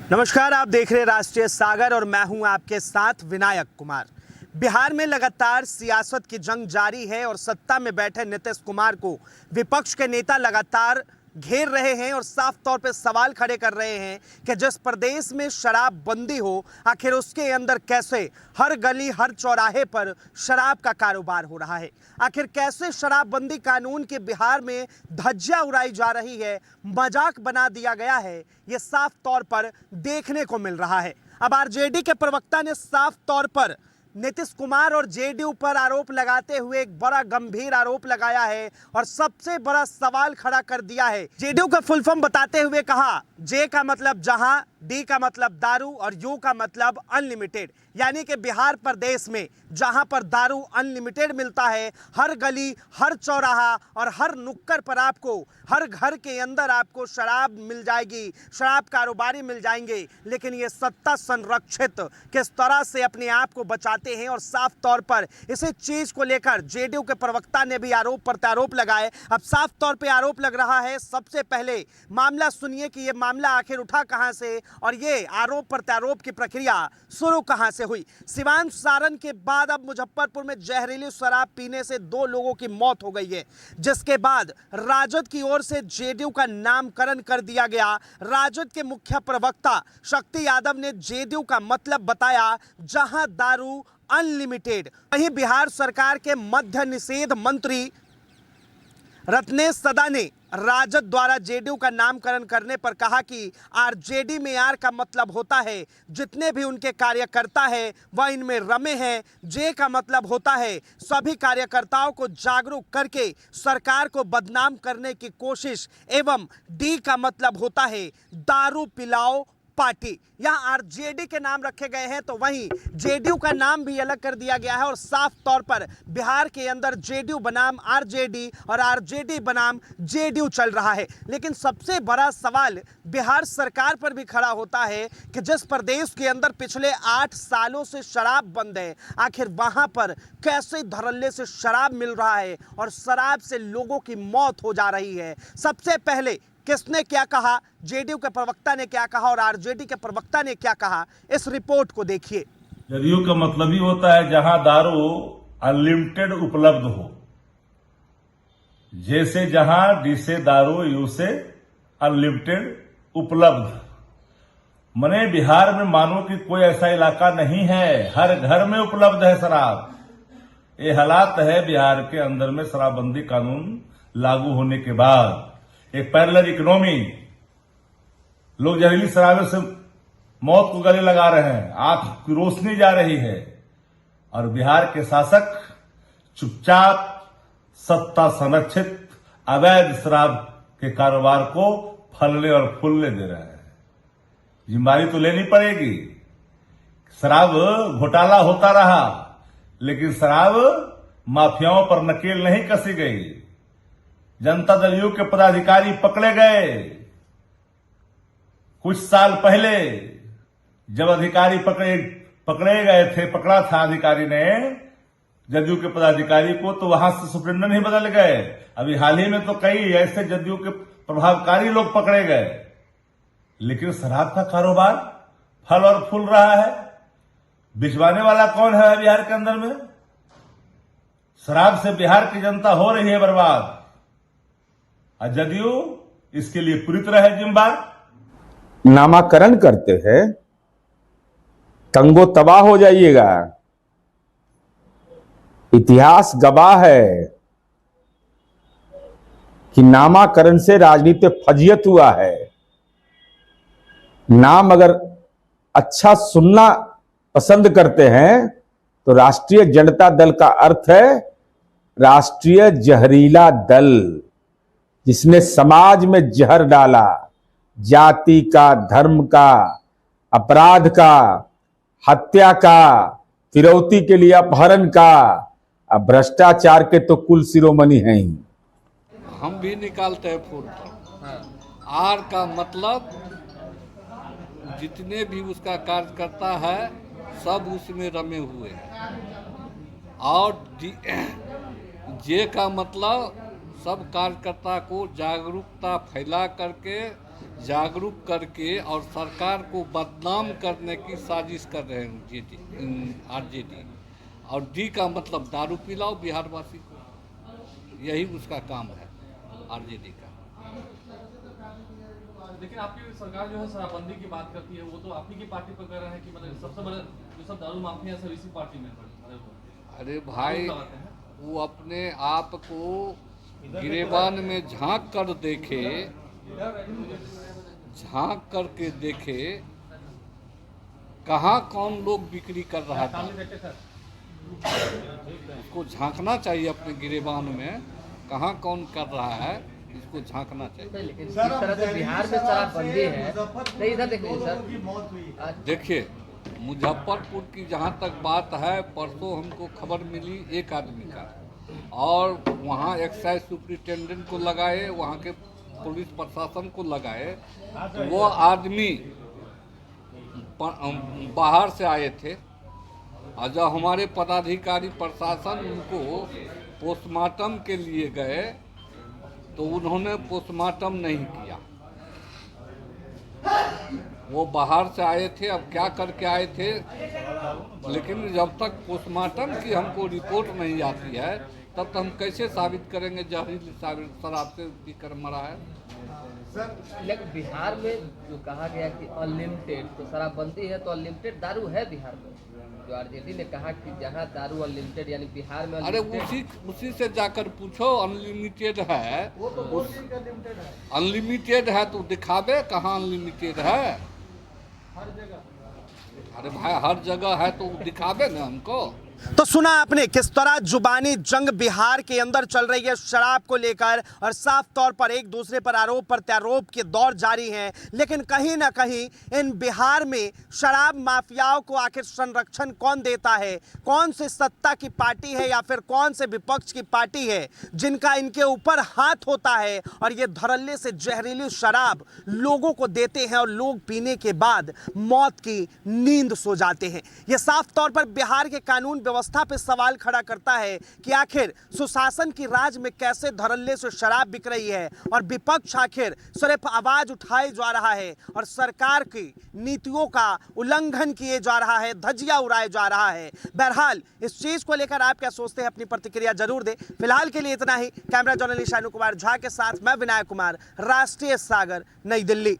नमस्कार, आप देख रहे हैं राष्ट्रीय सागर और मैं हूं आपके साथ विनायक कुमार। बिहार में लगातार सियासत की जंग जारी है और सत्ता में बैठे नीतीश कुमार को विपक्ष के नेता लगातार घेर रहे हैं और साफ तौर पे सवाल खड़े कर रहे हैं कि जिस प्रदेश में शराब बंदी हो, आखिर उसके अंदर कैसे हर गली हर चौराहे पर शराब का कारोबार हो रहा है। आखिर कैसे शराबबंदी कानून के बिहार में धज्जियां उड़ाई जा रही है, मजाक बना दिया गया है, ये साफ तौर पर देखने को मिल रहा है। अब आरजेडी के प्रवक्ता ने साफ तौर पर नीतीश कुमार और जेडीयू पर आरोप लगाते हुए एक बड़ा गंभीर आरोप लगाया है और सबसे बड़ा सवाल खड़ा कर दिया है। जेडीयू का फुल फॉर्म बताते हुए कहा, जे का मतलब जहां, डी का मतलब दारू और यू का मतलब अनलिमिटेड, यानी कि बिहार प्रदेश में जहां पर दारू अनलिमिटेड मिलता है, हर गली हर चौराहा और हर नुक्कड़ पर आपको, हर घर के अंदर आपको शराब मिल जाएगी, शराब कारोबारी मिल जाएंगे। लेकिन ये सत्ता संरक्षित किस तरह से अपने आप को बचाते हैं और साफ तौर पर इसी चीज को लेकर जेडीयू के प्रवक्ता ने भी आरोप प्रत्यारोप लगाए। अब साफ तौर पे आरोप लग रहा है, सबसे पहले मामला सुनिए कि ये मामला आखिर उठा कहां से और ये आरोप प्रत्यारोप की प्रक्रिया शुरू कहां से हुई। सिवान सारण के बाद अब मुजफ्फरपुर में जहरीली शराब पीने से 2 लोगों की मौत हो गई है, जिसके बाद राजद की ओर से जेडीयू का नामकरण कर दिया गया। राजद के मुख्य प्रवक्ता शक्ति यादव ने जेडीयू का मतलब बताया जहां दारू अनलिमिटेड। वहीं बिहार सरकार के मद्य निषेध मंत्री रत्नेश सदा ने राजद द्वारा जेडीयू का नामकरण करने पर कहा कि आरजेडी में आर का मतलब होता है जितने भी उनके कार्यकर्ता है वह इनमें रमे हैं। जे का मतलब होता है सभी कार्यकर्ताओं को जागरूक करके सरकार को बदनाम करने की कोशिश, एवं डी का मतलब होता है दारू पिलाओ पार्टी। यहाँ आरजेडी के नाम रखे गए हैं तो वहीं जेडीयू का नाम भी अलग कर दिया गया है और साफ तौर पर बिहार के अंदर जेडीयू बनाम आरजेडी और आरजेडी बनाम जेडीयू चल रहा है। लेकिन सबसे बड़ा सवाल बिहार सरकार पर भी खड़ा होता है कि जिस प्रदेश के अंदर पिछले 8 सालों से शराब बंद है, आखिर वहां पर कैसे धड़ल्ले से शराब मिल रहा है और शराब से लोगों की मौत हो जा रही है। सबसे पहले किसने क्या कहा, जेडीयू के प्रवक्ता ने क्या कहा और आरजेडी के प्रवक्ता ने क्या कहा, इस रिपोर्ट को देखिए। जेडीयू का मतलब ही होता है जहां दारू अनलिमिटेड उपलब्ध हो। जैसे जहां डी से दारू, यू से अनलिमिटेड उपलब्ध। मने बिहार में मानो कि कोई ऐसा इलाका नहीं है, हर घर में उपलब्ध है शराब। ये हालात है बिहार के अंदर में शराबबंदी कानून लागू होने के बाद। एक पैरेलल इकोनॉमी, लोग जहरीली शराबों से मौत को गले लगा रहे हैं, आंख की रोशनी जा रही है और बिहार के शासक चुपचाप सत्ता संरक्षित अवैध शराब के कारोबार को फलने और फूलने दे रहे हैं। जिम्मेदारी तो लेनी पड़ेगी। शराब घोटाला होता रहा लेकिन शराब माफियाओं पर नकेल नहीं कसी गई। जनता दल यू के पदाधिकारी पकड़े गए। कुछ साल पहले जब अधिकारी पकड़े गए थे, पकड़ा था अधिकारी ने जदयू के पदाधिकारी को, तो वहां से सुप्रिंटेंडेंट ही बदल गए। अभी हाल ही में तो कई ऐसे जदयू के प्रभावकारी लोग पकड़े गए। लेकिन शराब का कारोबार फल और फूल रहा है। बिचवाने वाला कौन है बिहार के अंदर में? शराब से बिहार की जनता हो रही है बर्बाद और जदयू इसके लिए पूरी तरह है जिम्मेदार। नामाकरण करते हैं, तंगो तबाह हो जाइएगा। इतिहास गवाह है कि नामाकरण से राजनीति फजियत हुआ है। नाम अगर अच्छा सुनना पसंद करते हैं तो राष्ट्रीय जनता दल का अर्थ है राष्ट्रीय जहरीला दल, जिसने समाज में जहर डाला, जाति का, धर्म का, अपराध का, हत्या का, फिरौती के लिए अपहरण का, अब भ्रष्टाचार के तो कुल शिरोमणि हैं ही। हम भी निकालते हैं फूल। आर का मतलब जितने भी उसका कार्यकर्ता है सब उसमें रमे हुए हैं। और जे का मतलब सब कार्यकर्ता को जागरूकता फैला करके जागरूक करके और सरकार को बदनाम करने की साजिश कर रहे हैं आरजेडी। और डी का मतलब दारू पिलाओ बिहारवासी को, यही उसका काम है आरजेडी का। लेकिन आपकी सरकार जो है शराबबंदी की बात करती है, वो तो आप ही की पार्टी पर कर रहे हैं कि मतलब सबसे बड़ा जो सब दारू माफिया सब इसी पार्टी में भरे हुए हैं। अरे भाई, वो अपने आप को गिरेबान में झांक कर देखे, झांक करके देखे कहाँ कौन लोग बिक्री कर रहा था। उसको झांकना चाहिए अपने गिरेबान में, कहाँ कौन कर रहा है, इसको झांकना चाहिए। लेकिन जिस तरह से बिहार में शराबबंदी है, नहीं इधर देखिए सर, देखिए मुजफ्फरपुर की जहाँ तक बात है, परसों हमको खबर मिली एक आदमी का, और वहाँ एक्साइज सुप्रिंटेंडेंट को लगाए, वहाँ के पुलिस प्रशासन को लगाए, तो वो आदमी बाहर से आए थे, और जब हमारे पदाधिकारी प्रशासन उनको पोस्टमार्टम के लिए गए तो उन्होंने पोस्टमार्टम नहीं किया। वो बाहर से आए थे, अब क्या करके आए थे, लेकिन जब तक पोस्टमार्टम की हमको रिपोर्ट नहीं आती है तब तक हम कैसे साबित करेंगे जहरीली शराब से पीकर मरा है। लेकिन बिहार में जो कहा गया कि अनलिमिटेड, तो शराबबंदी है तो अनलिमिटेड दारू है बिहार में। जो आरजेडी ने कहा कि जहां दारू अनलिमिटेड, यानी बिहार में अरे उसी से जाकर पूछो अनलिमिटेड है, अनलिमिटेड है तो दिखावे कहाँ अनलिमिटेड है। अरे भाई हर जगह है तो दिखावे ना हमको। तो सुना आपने किस तरह जुबानी जंग बिहार के अंदर चल रही है शराब को लेकर, और साफ तौर पर एक दूसरे पर आरोप प्रत्यारोप के दौर जारी हैं। लेकिन कहीं ना कहीं इन बिहार में शराब माफियाओं को आखिर संरक्षण कौन देता है, कौन से सत्ता की पार्टी है या फिर कौन से विपक्ष की पार्टी है जिनका इनके ऊपर हाथ होता है, और ये धड़ल्ले से जहरीली शराब लोगों को देते हैं और लोग पीने के बाद मौत की नींद सो जाते हैं। ये साफ तौर पर बिहार के कानून व्यवस्था पे सवाल खड़ा करता है कि आखिर सुशासन की राज में कैसे धड़ल्ले से शराब बिक रही है, और विपक्ष आखिर सिर्फ आवाज उठाए जा रहा है और सरकार की नीतियों का उल्लंघन किए जा रहा है, धज्जियां उड़ाए जा रहा है। बहरहाल इस चीज को लेकर आप क्या सोचते हैं, अपनी प्रतिक्रिया जरूर दें। फिलहाल के लिए इतना ही। कैमरा जर्नलिस्ट शानू कुमार झा के साथ मैं विनायक कुमार, राष्ट्रीय सागर, नई दिल्ली।